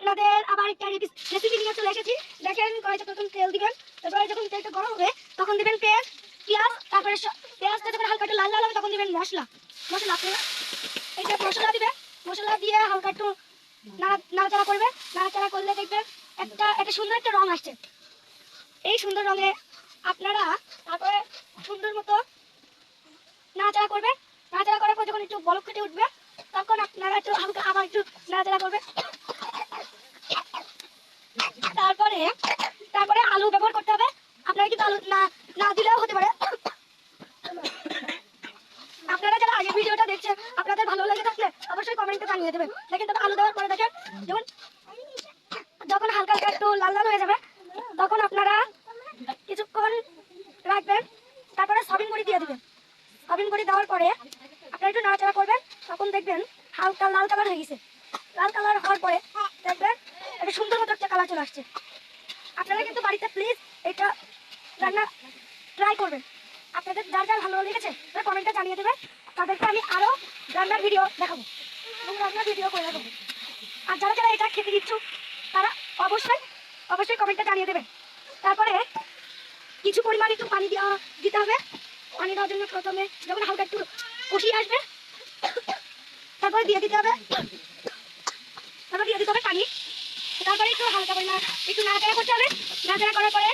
আপনাদের আবার একটা রেসিপি নিয়ে চলে এসেছি। দেখেন কড়াইতে প্রথম তেল দিবেন, তারপরে যখন তেলটা গরম হবে তখন দিবেন পেঁয়াজ, তারপরে পেঁয়াজটা যখন হালকা একটু লাল লাল হবে তখন দিবেন মশলা। আপনারা এইটা মশলা দিবেন, মশলা দিয়ে হালকা একটু নাড়াচাড়া করবেন। নাড়াচাড়া করলে দেখবেন একটা সুন্দর একটা রং আসছে। এই সুন্দর রঙে আপনারা তারপরে সুন্দর মতো নাড়াচাড়া করবেন। নাড়াচাড়া করার পর যখন একটু বলক কেটে উঠবে তখন আপনারা একটু হালকা আবার একটু নাড়াচাড়া করবেন। তারপরে আলু ব্যবহার করতে হবে। আপনারা কিন্তু আলু না দিলেও হতে পারে। আপনারা যারা আগে ভিডিওটা দেখছেন আপনাদের ভালো লাগে থাকলে অবশ্যই কমেন্টে জানিয়ে দেবেন। দেখেন তবে আলু দেওয়ার পরে দেখেন যখন হালকা হালকা একটু লাল লাল হয়ে যাবে তখন আপনারা কিছুক্ষণ রাখবেন। তারপরে সয়াবিন বড়ি দিয়ে দিবেন। সয়াবিন বড়ি দেওয়ার পরে আপনারা একটু নাড়াচাড়া করবেন। তখন দেখবেন হালকা লাল কালার হয়ে গেছে। লাল কালার হওয়ার পরে দেখবেন একটা সুন্দর মতো একটা কালার চলে আসছে। আপনারা কিন্তু বাড়িতে প্লিজ এটা রান্না ট্রাই করবেন। আপনাদের যার যার ভালো লেগেছে তারা কমেন্টে জানিয়ে দেবেন। তাদেরকে আমি আরও রান্নার ভিডিও দেখাবো এবং রান্নার ভিডিও করে দেখাবো। আর যারা যারা এটা খেতে ইচ্ছুক তারা অবশ্যই কমেন্টে জানিয়ে দেবেন। তারপরে কিছু পরিমাণ একটু পানি দিতে হবে। পানি দেওয়ার জন্য প্রথমে যখন হালকা একটু কষিয়ে আসবে তারপরে দিয়ে দিতে হবে পানি। তারপরে একটু হালকা পরিমাণ একটু নাড়াচাড়া করতে হবে। নাড়াচাড়া করার পরে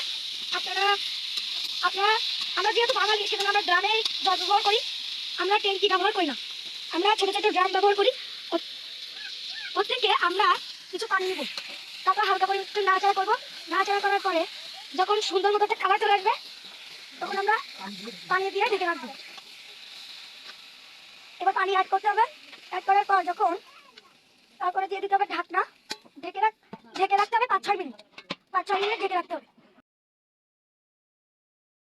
আপনারা আমরা যেহেতু বাঙালি সেজন্য আমরা ড্রামে জল ব্যবহার করি। আমরা ট্যাঙ্কি ব্যবহার করি না, আমরা ছোটো ছোটো ড্রাম ব্যবহার করি। ওর থেকে আমরা কিছু পানি নেব। তারপর হালকা করে একটু নাড়াচাড়া করবো। নাড়াচাড়া করার পরে যখন সুন্দর মতো একটা কালার চলে আসবে তখন আমরা পানি দিয়ে ঢেকে রাখবো। এবার পানি অ্যাড করতে হবে। অ্যাড করার পর তারপরে দিয়ে দিতে হবে ঢাকনা। ঢেকে রাখতে হবে 5-6 মিনিট। 5-6 মিনিট ঢেকে রাখতে হবে।